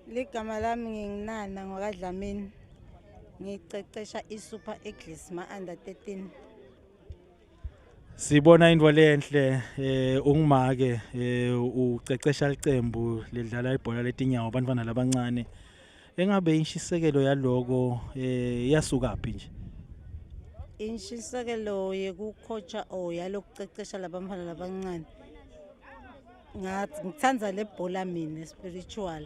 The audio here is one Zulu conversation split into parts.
Ligama lami nginginana ngokaDlamini. Ngicecesha iSuper Eagles ma-under 13. Sibona into lenhle ungumake ucecesha licembu ledlala ibhola letinyawo abantwana labancane. Engabe inshisekelo yaloko yasuka phi nje? Inshisekelo yekukhocha yalokucecesha labantwana labancane. Ngitsandza lebhola mina spiritual.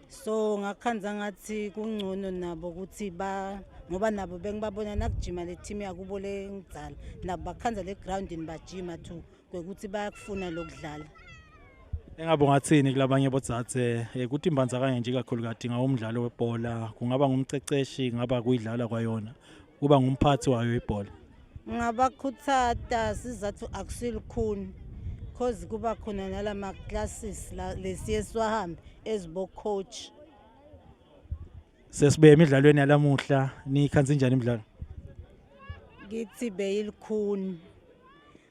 So ngakhanza ngathi kungcono nabo ukuthi ngoba nabo bengibabona nakujima le team yakubo lengizala nabo bakhanza le groundini bajima too kwekuthi bayakufuna lokudlala. Engabe ngathini kulabanye bodzathe ukuthi imbanza kanje nje kakhulu kade ngawumdlalo webhola kungaba ngumceceshi ngaba kuyidlala kwayona kuba ngumphathi wayo ibhola. Ngabakhuthata sizathu akusilukhuni cause kuba khona nalama classes lesiye siwahambe ezibo coach. Sesibe emidlalweni yalamuhla nikhanze njani imidlalo? Ngithi beyilikhuni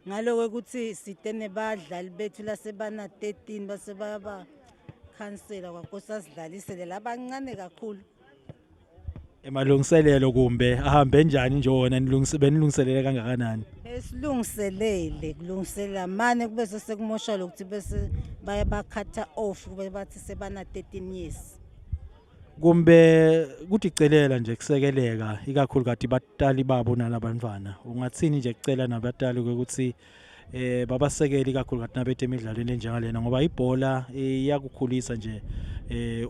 ngaloko ukuthi side nebadlali bethu lasebana 13 base bayaba cancela kwaNkosi sidlalisele labancane kakhulu. Emalungiselelo kumbe ahambe njani nje wona benilungiselele kangakanani? Esilungiselele kulungiselela manje kube sekumosha lokuthi bese bayabakhatha off kube bathi sebana 13 years. Kumbe kuthi celela nje kusekeleka ikakhulu kade batali babo nalabantwana ungathini nje kucela nabatali ukuthi babasekeli kakhulu kade nabethe emidlalweni enjengalena ngoba ibhola iyakukhulisa nje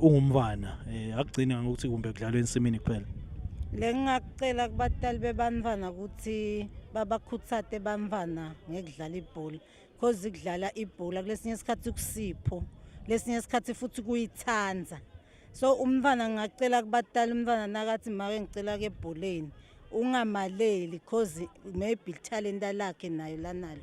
ungumntwana akugcina ngokuthi kumbe kudlalwe ensimini kuphela. Lengakucela kubatali bebantwana ukuthi babakhuthate bantwana ngekudlala ibhola because ikudlala ibhola kulesinye isikhathi kusipho lesinye isikhathi futhi kuyithanza. So umntwana ngicela kubatali umntwana nakathi make ngicela ke ebholeni ungamaleli because maybe talent lakhe nayo lanalo.